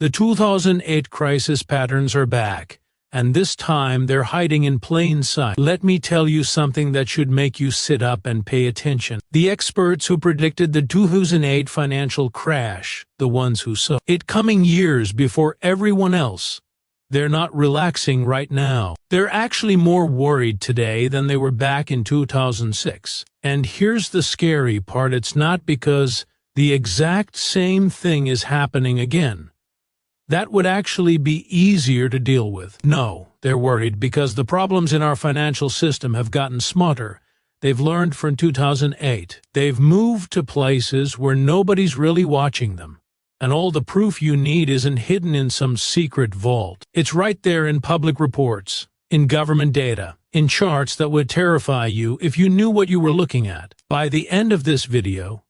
The 2008 crisis patterns are back, and this time they're hiding in plain sight. Let me tell you something that should make you sit up and pay attention. The experts who predicted the 2008 financial crash, the ones who saw it coming years before everyone else, they're not relaxing right now. They're actually more worried today than they were back in 2006. And here's the scary part: it's not because the exact same thing is happening again. That would actually be easier to deal with. No, they're worried because the problems in our financial system have gotten smarter. They've learned from 2008. They've moved to places where nobody's really watching them. And all the proof you need isn't hidden in some secret vault. It's right there in public reports, in government data, in charts that would terrify you if you knew what you were looking at. By the end of this video,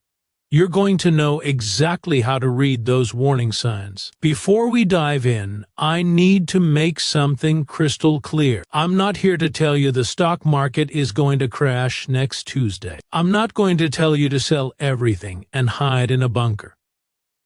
you're going to know exactly how to read those warning signs. Before we dive in, I need to make something crystal clear. I'm not here to tell you the stock market is going to crash next Tuesday. I'm not going to tell you to sell everything and hide in a bunker.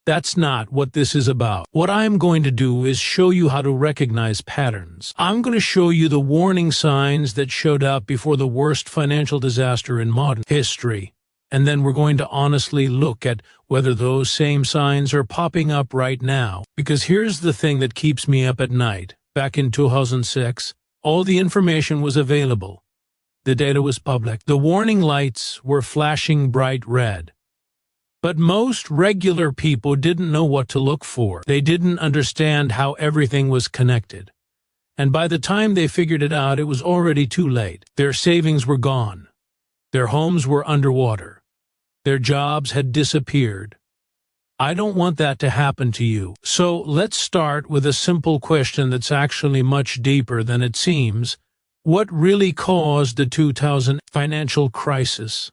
That's not what this is about. What I'm going to do is show you how to recognize patterns. I'm going to show you the warning signs that showed up before the worst financial disaster in modern history. And then we're going to honestly look at whether those same signs are popping up right now. Because here's the thing that keeps me up at night. Back in 2006, all the information was available. The data was public. The warning lights were flashing bright red. But most regular people didn't know what to look for. They didn't understand how everything was connected. And by the time they figured it out, it was already too late. Their savings were gone. Their homes were underwater. Their jobs had disappeared. I don't want that to happen to you. So let's start with a simple question that's actually much deeper than it seems. What really caused the 2000 financial crisis?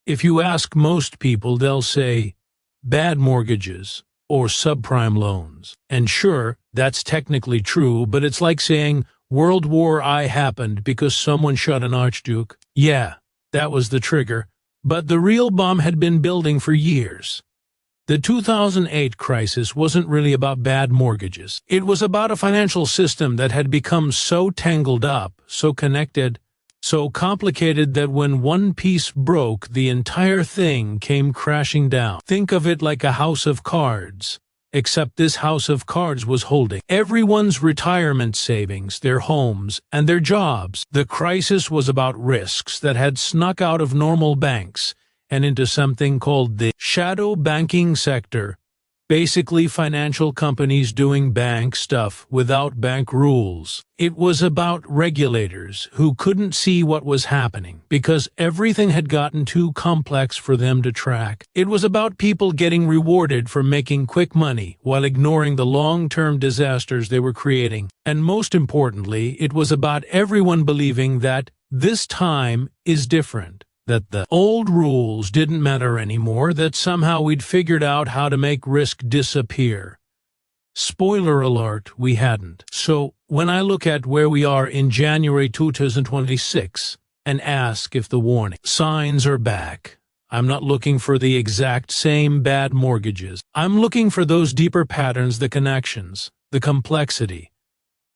If you ask most people, they'll say bad mortgages or subprime loans. And sure, that's technically true, but it's like saying World War I happened because someone shot an archduke. Yeah, that was the trigger, but the real bomb had been building for years. The 2008 crisis wasn't really about bad mortgages. It was about a financial system that had become so tangled up, so connected, so complicated that when one piece broke, the entire thing came crashing down. Think of it like a house of cards, except this house of cards was holding everyone's retirement savings, their homes, and their jobs. The crisis was about risks that had snuck out of normal banks and into something called the shadow banking sector. Basically, financial companies doing bank stuff without bank rules. It was about regulators who couldn't see what was happening because everything had gotten too complex for them to track. It was about people getting rewarded for making quick money while ignoring the long-term disasters they were creating. And most importantly, it was about everyone believing that this time is different, that the old rules didn't matter anymore, that somehow we'd figured out how to make risk disappear. Spoiler alert, we hadn't. So, when I look at where we are in January 2026 and ask if the warning signs are back, I'm not looking for the exact same bad mortgages. I'm looking for those deeper patterns, the connections, the complexity,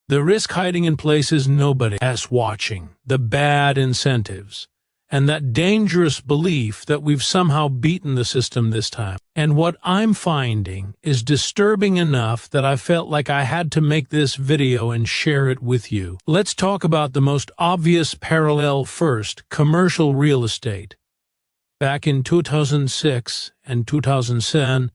the risk hiding in places nobody is watching, the bad incentives, and that dangerous belief that we've somehow beaten the system this time. And what I'm finding is disturbing enough that I felt like I had to make this video and share it with you. Let's talk about the most obvious parallel first: commercial real estate. Back in 2006 and 2007,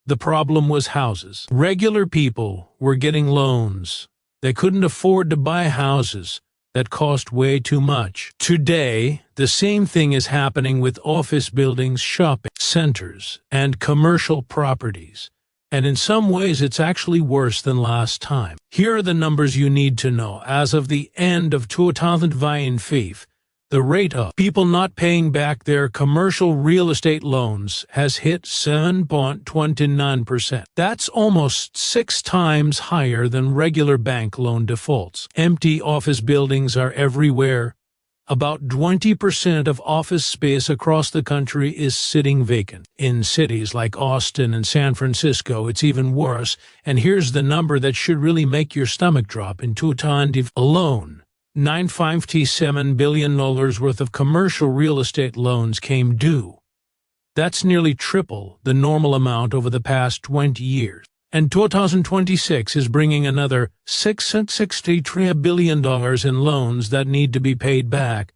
the problem was houses. Regular people were getting loans. They couldn't afford to buy houses that cost way too much. Today, the same thing is happening with office buildings, shopping centers, and commercial properties. And in some ways, it's actually worse than last time. Here are the numbers you need to know. As of the end of 2025, the rate of people not paying back their commercial real estate loans has hit 7.29%. That's almost 6 times higher than regular bank loan defaults. Empty office buildings are everywhere. About 20% of office space across the country is sitting vacant. In cities like Austin and San Francisco, it's even worse, and here's the number that should really make your stomach drop. In 2020 alone, $957 billion worth of commercial real estate loans came due. That's nearly triple the normal amount over the past 20 years. And 2026 is bringing another $663 billion in loans that need to be paid back.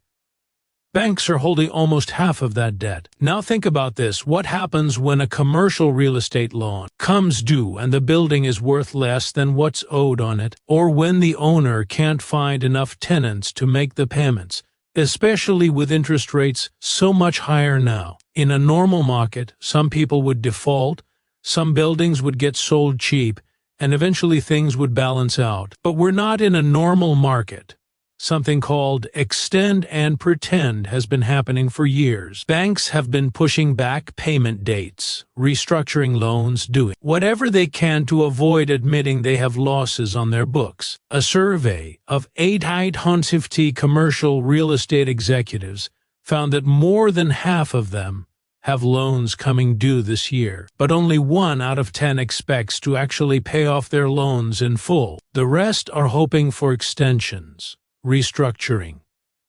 Banks are holding almost half of that debt. Now think about this. What happens when a commercial real estate loan comes due and the building is worth less than what's owed on it? Or when the owner can't find enough tenants to make the payments, especially with interest rates so much higher now? In a normal market, some people would default, some buildings would get sold cheap, and eventually things would balance out. But we're not in a normal market. Something called extend and pretend has been happening for years. Banks have been pushing back payment dates, restructuring loans, doing whatever they can to avoid admitting they have losses on their books. A survey of 850 commercial real estate executives found that more than half of them have loans coming due this year, but only 1 out of 10 expects to actually pay off their loans in full. The rest are hoping for extensions, restructuring,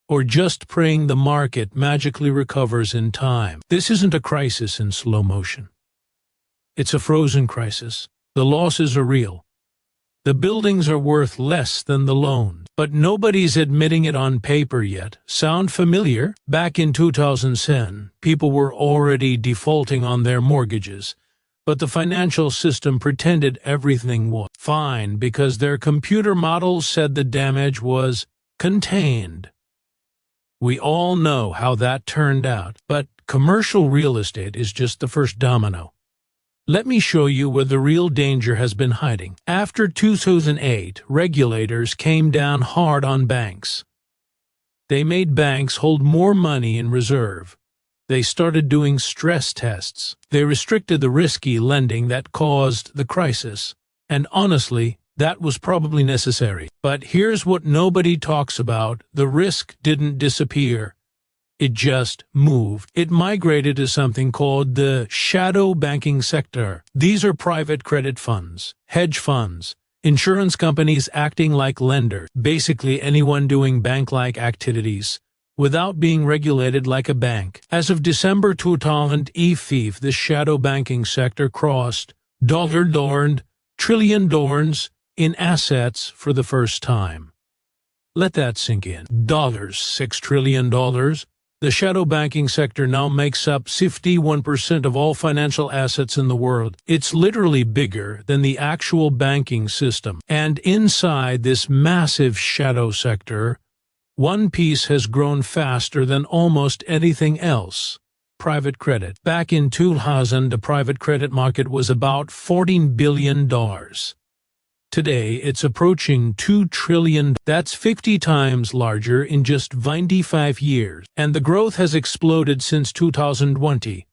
or just praying the market magically recovers in time. This isn't a crisis in slow motion. It's a frozen crisis. The losses are real. The buildings are worth less than the loan, but nobody's admitting it on paper yet. Sound familiar? Back in 2010, people were already defaulting on their mortgages, but the financial system pretended everything was fine because their computer models said the damage was contained. We all know how that turned out, but commercial real estate is just the first domino. Let me show you where the real danger has been hiding. After 2008, regulators came down hard on banks. They made banks hold more money in reserve. They started doing stress tests. They restricted the risky lending that caused the crisis. And honestly, that was probably necessary. But here's what nobody talks about. The risk didn't disappear. It just moved. It migrated to something called the shadow banking sector. These are private credit funds, hedge funds, insurance companies acting like lenders, basically anyone doing bank-like activities without being regulated like a bank. As of December 2005, the shadow banking sector crossed $1 trillion in assets for the first time. Let that sink in. $6 trillion. The shadow banking sector now makes up 51% of all financial assets in the world. It's literally bigger than the actual banking system. And inside this massive shadow sector, one piece has grown faster than almost anything else: private credit. Back in 2000, the private credit market was about $14 billion. Today, it's approaching $2 trillion. That's 50 times larger in just 25 years. And the growth has exploded since 2020,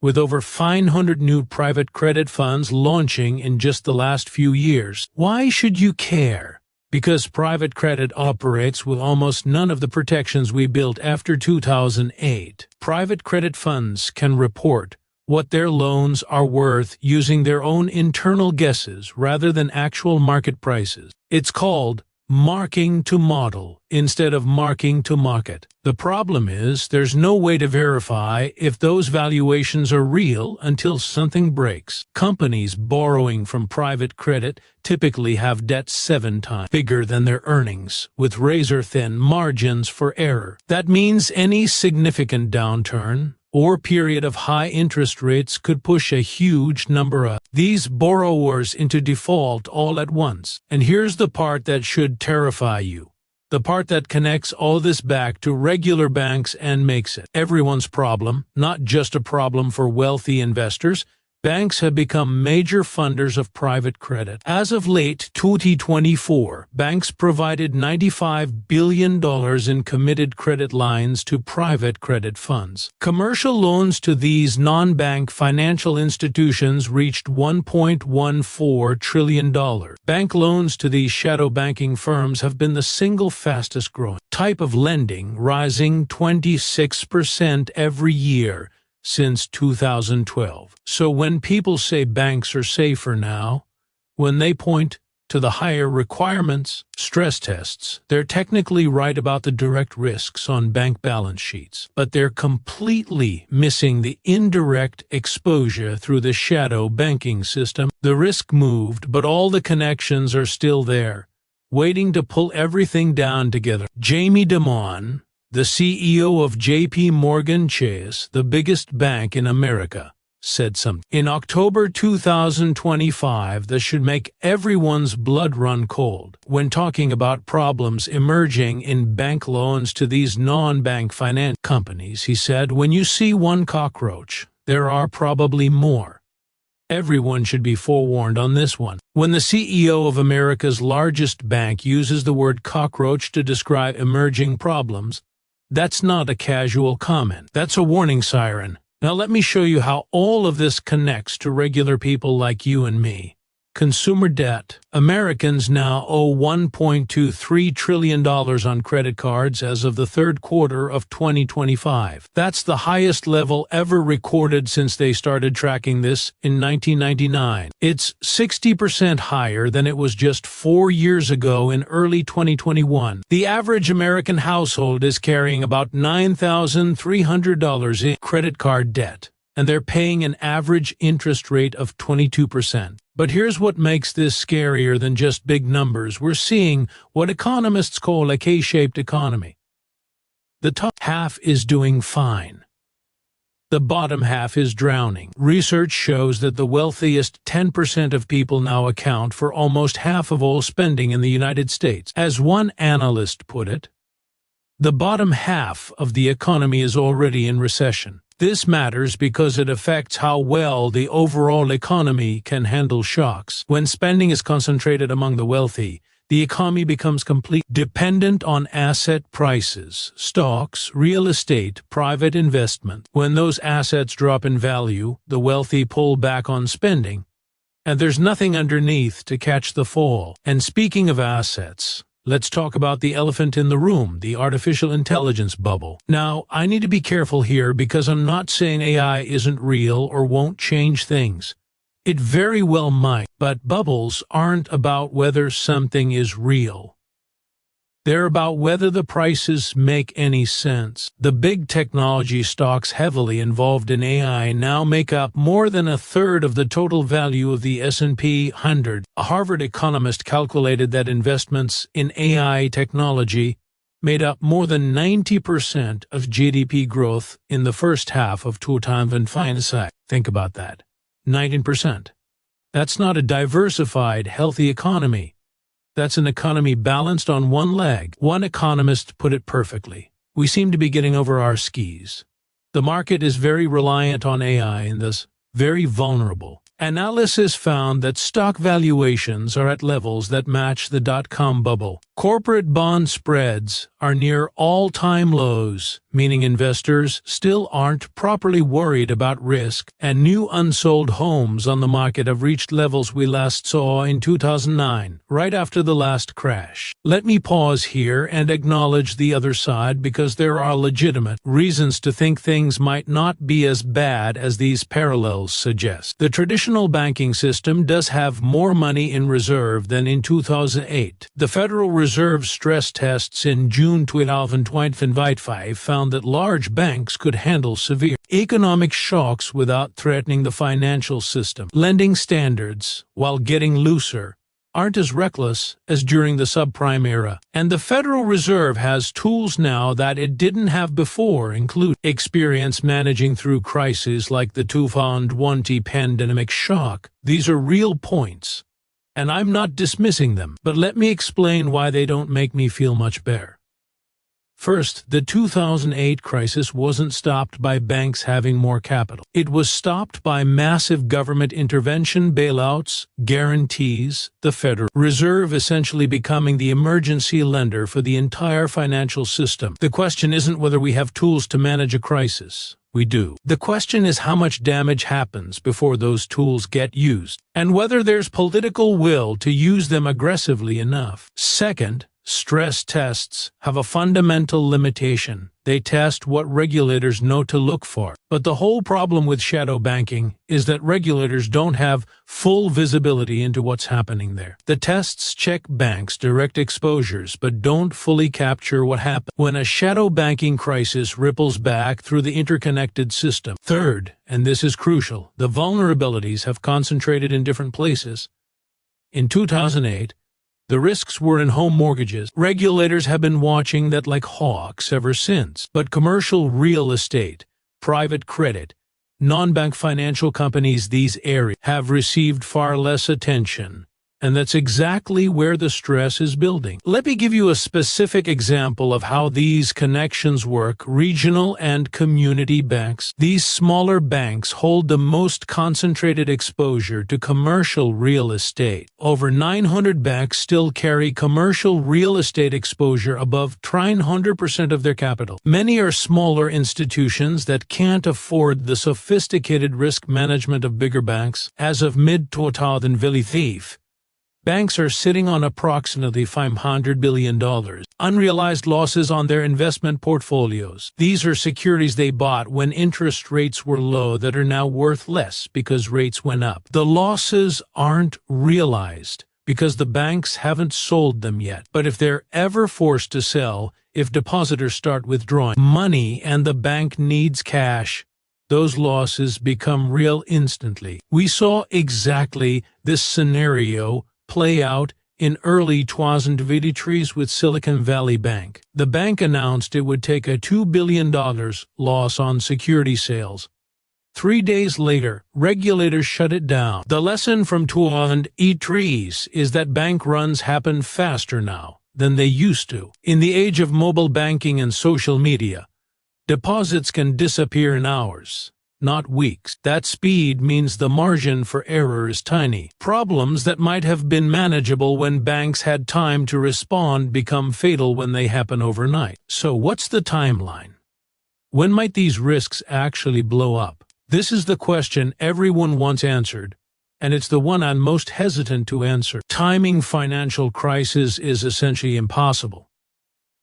with over 500 new private credit funds launching in just the last few years. Why should you care? Because private credit operates with almost none of the protections we built after 2008. Private credit funds can report what their loans are worth using their own internal guesses rather than actual market prices. It's called marking to model instead of marking to market. The problem is there's no way to verify if those valuations are real until something breaks. Companies borrowing from private credit typically have debt 7 times bigger than their earnings, with razor-thin margins for error. That means any significant downturn or period of high interest rates could push a huge number of these borrowers into default all at once. And here's the part that should terrify you. The part that connects all this back to regular banks and makes it everyone's problem, not just a problem for wealthy investors, Banks have become major funders of private credit. As of late 2024, banks provided $95 billion in committed credit lines to private credit funds. Commercial loans to these non-bank financial institutions reached $1.14 trillion. Bank loans to these shadow banking firms have been the single fastest growing type of lending, rising 26% every year since 2012. So when people say banks are safer now, when they point to the higher requirements, stress tests, they're technically right about the direct risks on bank balance sheets, but they're completely missing the indirect exposure through the shadow banking system. The risk moved, but all the connections are still there, waiting to pull everything down together. Jamie Dimon, the CEO of J.P. Morgan Chase, the biggest bank in America, said something in October 2025 that should make everyone's blood run cold. When talking about problems emerging in bank loans to these non-bank finance companies, he said, "When you see one cockroach, there are probably more. Everyone should be forewarned on this one." When the CEO of America's largest bank uses the word cockroach to describe emerging problems, that's not a casual comment. That's a warning siren. Now let me show you how all of this connects to regular people like you and me. Consumer debt. Americans now owe $1.23 trillion on credit cards as of the third quarter of 2025. That's the highest level ever recorded since they started tracking this in 1999. It's 60% higher than it was just 4 years ago in early 2021. The average American household is carrying about $9,300 in credit card debt, and they're paying an average interest rate of 22%. But here's what makes this scarier than just big numbers. We're seeing what economists call a K-shaped economy. The top half is doing fine. The bottom half is drowning. Research shows that the wealthiest 10% of people now account for almost half of all spending in the United States. As one analyst put it, the bottom half of the economy is already in recession. This matters because it affects how well the overall economy can handle shocks. When spending is concentrated among the wealthy, the economy becomes completely dependent on asset prices, stocks, real estate, private investment. When those assets drop in value, the wealthy pull back on spending, and there's nothing underneath to catch the fall. And speaking of assets, let's talk about the elephant in the room, the artificial intelligence bubble. Now, I need to be careful here because I'm not saying AI isn't real or won't change things. It very well might, but bubbles aren't about whether something is real. They're about whether the prices make any sense. The big technology stocks heavily involved in AI now make up more than a third of the total value of the S&P 100. A Harvard economist calculated that investments in AI technology made up more than 90% of GDP growth in the first half of 2025. Think about that. 19%. That's not a diversified, healthy economy. That's an economy balanced on one leg. One economist put it perfectly. We seem to be getting over our skis. The market is very reliant on AI and thus very vulnerable. Analysis found that stock valuations are at levels that match the dot-com bubble. Corporate bond spreads are near all-time lows, meaning investors still aren't properly worried about risk, and new unsold homes on the market have reached levels we last saw in 2009, right after the last crash. Let me pause here and acknowledge the other side because there are legitimate reasons to think things might not be as bad as these parallels suggest. The traditional banking system does have more money in reserve than in 2008. The Federal Reserve stress tests in June 2025 found that large banks could handle severe economic shocks without threatening the financial system. Lending standards, while getting looser, aren't as reckless as during the subprime era. And the Federal Reserve has tools now that it didn't have before, including experience managing through crises like the 2020 pandemic shock. These are real points, and I'm not dismissing them, but let me explain why they don't make me feel much better. First, the 2008 crisis wasn't stopped by banks having more capital. It was stopped by massive government intervention, bailouts, guarantees, the Federal Reserve essentially becoming the emergency lender for the entire financial system. The question isn't whether we have tools to manage a crisis. We do. The question is how much damage happens before those tools get used, and whether there's political will to use them aggressively enough. Second, stress tests have a fundamental limitation. They test what regulators know to look for. But the whole problem with shadow banking is that regulators don't have full visibility into what's happening there. The tests check banks' direct exposures but don't fully capture what happens when a shadow banking crisis ripples back through the interconnected system. Third, and this is crucial, the vulnerabilities have concentrated in different places. In 2008, the risks were in home mortgages. Regulators have been watching that like hawks ever since. But commercial real estate, private credit, non-bank financial companies, these areas have received far less attention. And that's exactly where the stress is building. Let me give you a specific example of how these connections work. Regional and community banks. These smaller banks hold the most concentrated exposure to commercial real estate. Over 900 banks still carry commercial real estate exposure above 100% of their capital. Many are smaller institutions that can't afford the sophisticated risk management of bigger banks. As of mid-2023, banks are sitting on approximately $500 billion unrealized losses on their investment portfolios. These are securities they bought when interest rates were low that are now worth less because rates went up. The losses aren't realized because the banks haven't sold them yet. But if they're ever forced to sell, if depositors start withdrawing money and the bank needs cash, those losses become real instantly. We saw exactly this scenario play out in early 2023 with Silicon Valley Bank. The bank announced it would take a $2 billion loss on security sales. 3 days later, regulators shut it down. The lesson from 2023 is that bank runs happen faster now than they used to. In the age of mobile banking and social media, deposits can disappear in hours, not weeks. That speed means the margin for error is tiny. Problems that might have been manageable when banks had time to respond become fatal when they happen overnight. So what's the timeline? When might these risks actually blow up? This is the question everyone wants answered, and it's the one I'm most hesitant to answer. Timing financial crisis is essentially impossible.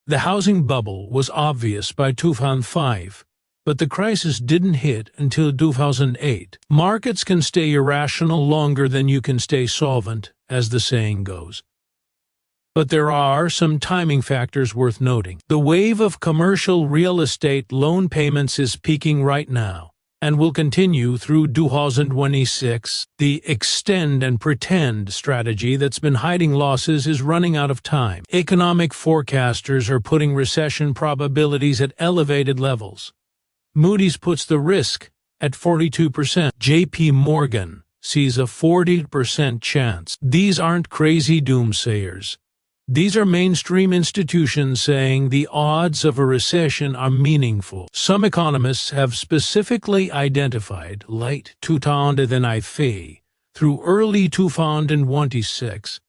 The housing bubble was obvious by 2005. But the crisis didn't hit until 2008. Markets can stay irrational longer than you can stay solvent, as the saying goes. But there are some timing factors worth noting. The wave of commercial real estate loan payments is peaking right now, and will continue through 2026. The extend and pretend strategy that's been hiding losses is running out of time. Economic forecasters are putting recession probabilities at elevated levels. Moody's puts the risk at 42%. JP Morgan sees a 40% chance. These aren't crazy doomsayers. These are mainstream institutions saying the odds of a recession are meaningful. Some economists have specifically identified late 2025 through early 2026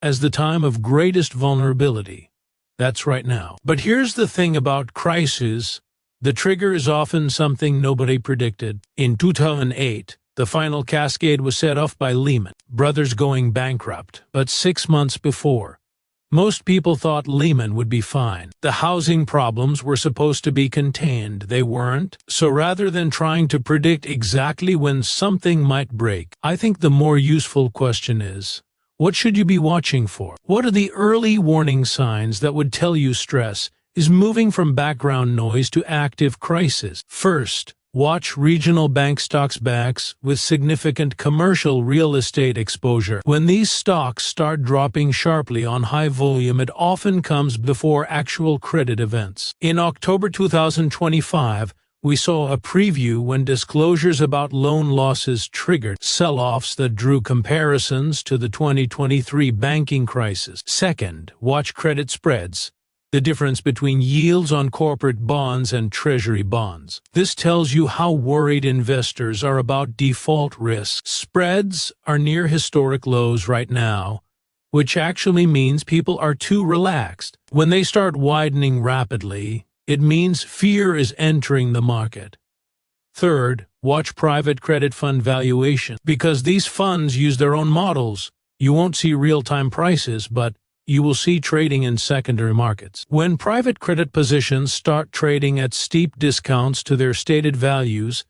as the time of greatest vulnerability. That's right now. But here's the thing about crises. The trigger is often something nobody predicted. In 2008, the final cascade was set off by Lehman Brothers going bankrupt. But 6 months before, most people thought Lehman would be fine. The housing problems were supposed to be contained. They weren't. So rather than trying to predict exactly when something might break, I think the more useful question is, what should you be watching for? What are the early warning signs that would tell you stress is moving from background noise to active crisis? First, watch regional bank stocks with significant commercial real estate exposure. When these stocks start dropping sharply on high volume, it often comes before actual credit events. In October 2025, we saw a preview when disclosures about loan losses triggered sell-offs that drew comparisons to the 2023 banking crisis. Second, watch credit spreads. the difference between yields on corporate bonds and treasury bonds. This tells you how worried investors are about default risk. Spreads are near historic lows right now, which actually means people are too relaxed. When they start widening rapidly, it means fear is entering the market. Third, watch private credit fund valuation. Because these funds use their own models, you won't see real-time prices, but you will see trading in secondary markets. When private credit positions start trading at steep discounts to their stated values,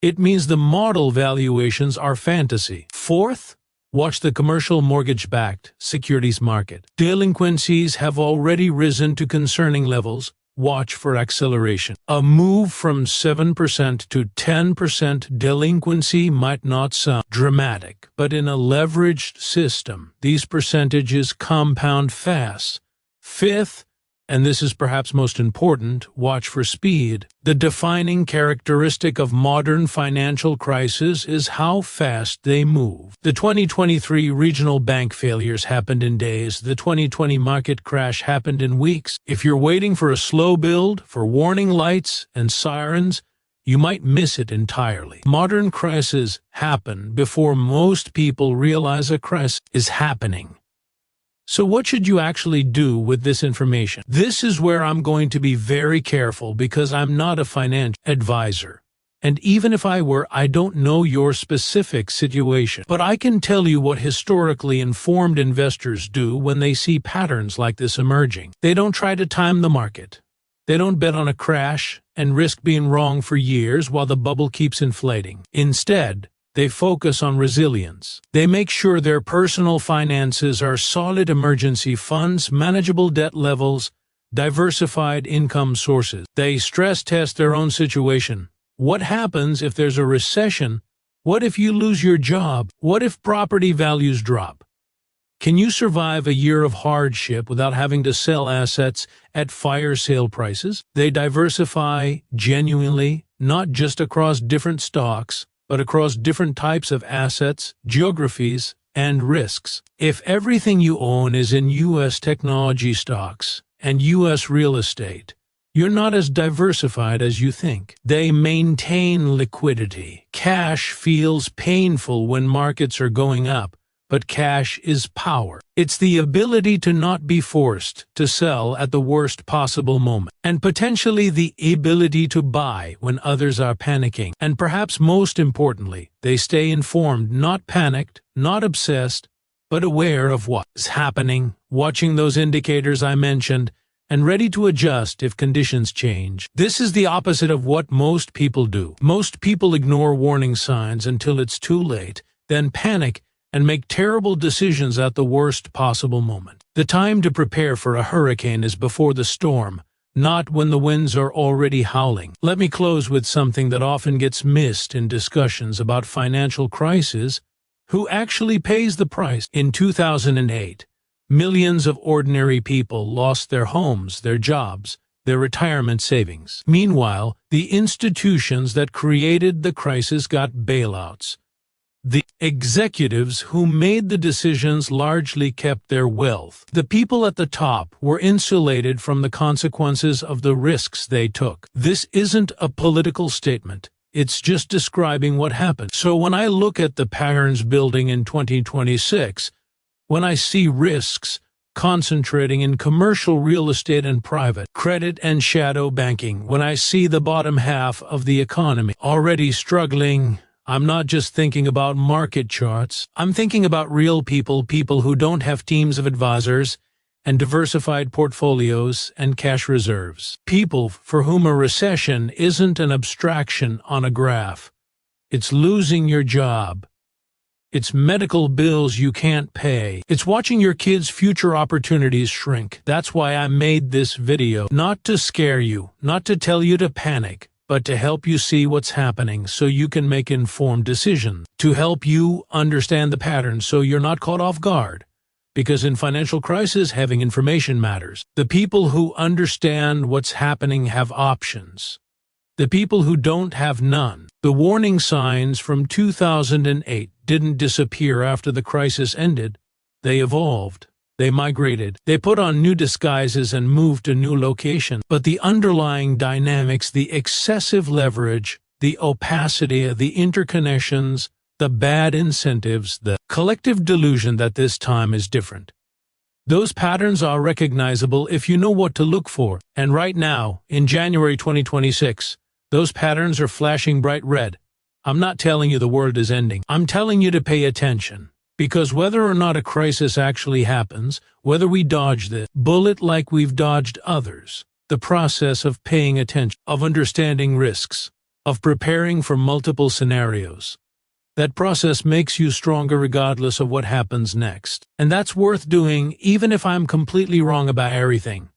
it means the model valuations are fantasy. Fourth, watch the commercial mortgage-backed securities market. Delinquencies have already risen to concerning levels. Watch for acceleration. A move from 7% to 10% delinquency might not sound dramatic, but in a leveraged system, these percentages compound fast. Fifth, and this is perhaps most important, watch for speed. The defining characteristic of modern financial crises is how fast they move. The 2023 regional bank failures happened in days. The 2020 market crash happened in weeks. If you're waiting for a slow build, for warning lights and sirens, you might miss it entirely. Modern crises happen before most people realize a crisis is happening. So what should you actually do with this information? This is where I'm going to be very careful because I'm not a financial advisor. And even if I were, I don't know your specific situation. But I can tell you what historically informed investors do when they see patterns like this emerging. They don't try to time the market. They don't bet on a crash and risk being wrong for years while the bubble keeps inflating. Instead, they focus on resilience. They make sure their personal finances are solid emergency funds, manageable debt levels, diversified income sources. They stress test their own situation. What happens if there's a recession? What if you lose your job? What if property values drop? Can you survive a year of hardship without having to sell assets at fire sale prices? They diversify genuinely, not just across different stocks, but across different types of assets, geographies, and risks. If everything you own is in U.S. technology stocks and U.S. real estate, you're not as diversified as you think. They maintain liquidity. Cash feels painful when markets are going up, but cash is power. It's the ability to not be forced to sell at the worst possible moment, and potentially the ability to buy when others are panicking. And perhaps most importantly, they stay informed, not panicked, not obsessed, but aware of what's happening, watching those indicators I mentioned, and ready to adjust if conditions change. This is the opposite of what most people do. Most people ignore warning signs until it's too late, then panic and make terrible decisions at the worst possible moment. The time to prepare for a hurricane is before the storm, not when the winds are already howling. Let me close with something that often gets missed in discussions about financial crises: who actually pays the price? In 2008, millions of ordinary people lost their homes, their jobs, their retirement savings. Meanwhile, the institutions that created the crisis got bailouts. The executives who made the decisions largely kept their wealth. The people at the top were insulated from the consequences of the risks they took. This isn't a political statement. It's just describing what happened. So when I look at the patterns building in 2026, when I see risks concentrating in commercial real estate and private credit and shadow banking, when I see the bottom half of the economy already struggling, I'm not just thinking about market charts. I'm thinking about real people, people who don't have teams of advisors and diversified portfolios and cash reserves. People for whom a recession isn't an abstraction on a graph. It's losing your job. It's medical bills you can't pay. It's watching your kids' future opportunities shrink. That's why I made this video. Not to scare you, not to tell you to panic, but to help you see what's happening so you can make informed decisions, to help you understand the patterns so you're not caught off guard. Because in financial crisis, having information matters. The people who understand what's happening have options. The people who don't have none. The warning signs from 2008 didn't disappear after the crisis ended. They evolved. They migrated. They put on new disguises and moved to new locations. But the underlying dynamics, the excessive leverage, the opacity, the interconnections, the bad incentives, the collective delusion that this time is different. Those patterns are recognizable if you know what to look for. And right now, in January 2026, those patterns are flashing bright red. I'm not telling you the world is ending. I'm telling you to pay attention. Because whether or not a crisis actually happens, whether we dodge this bullet like we've dodged others, the process of paying attention, of understanding risks, of preparing for multiple scenarios, that process makes you stronger regardless of what happens next. And that's worth doing even if I'm completely wrong about everything.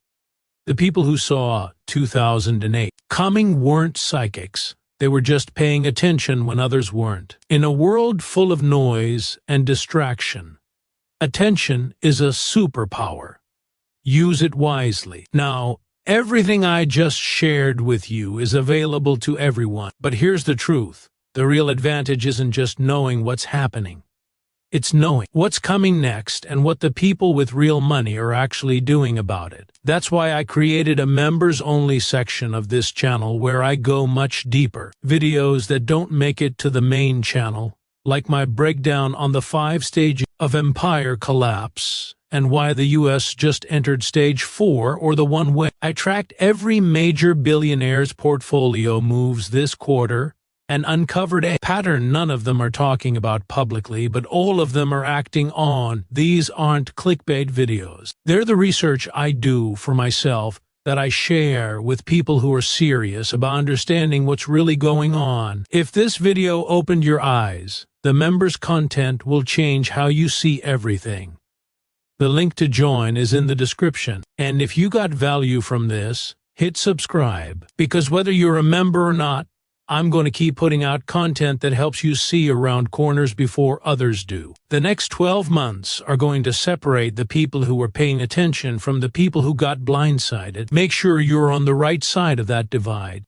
The people who saw 2008 coming weren't psychics. They were just paying attention when others weren't. In a world full of noise and distraction, attention is a superpower. Use it wisely. Now, everything I just shared with you is available to everyone. But here's the truth. The real advantage isn't just knowing what's happening. It's knowing what's coming next and what the people with real money are actually doing about it. That's why I created a members-only section of this channel where I go much deeper. Videos that don't make it to the main channel, like my breakdown on the 5 stages of empire collapse and why the US just entered stage 4 or the one way. I tracked every major billionaire's portfolio moves this quarter and uncovered a pattern none of them are talking about publicly, but all of them are acting on. These aren't clickbait videos. They're the research I do for myself that I share with people who are serious about understanding what's really going on. If this video opened your eyes, the members' content will change how you see everything. The link to join is in the description. And if you got value from this, hit subscribe, because whether you're a member or not, I'm going to keep putting out content that helps you see around corners before others do. The next 12 months are going to separate the people who are paying attention from the people who got blindsided. Make sure you're on the right side of that divide.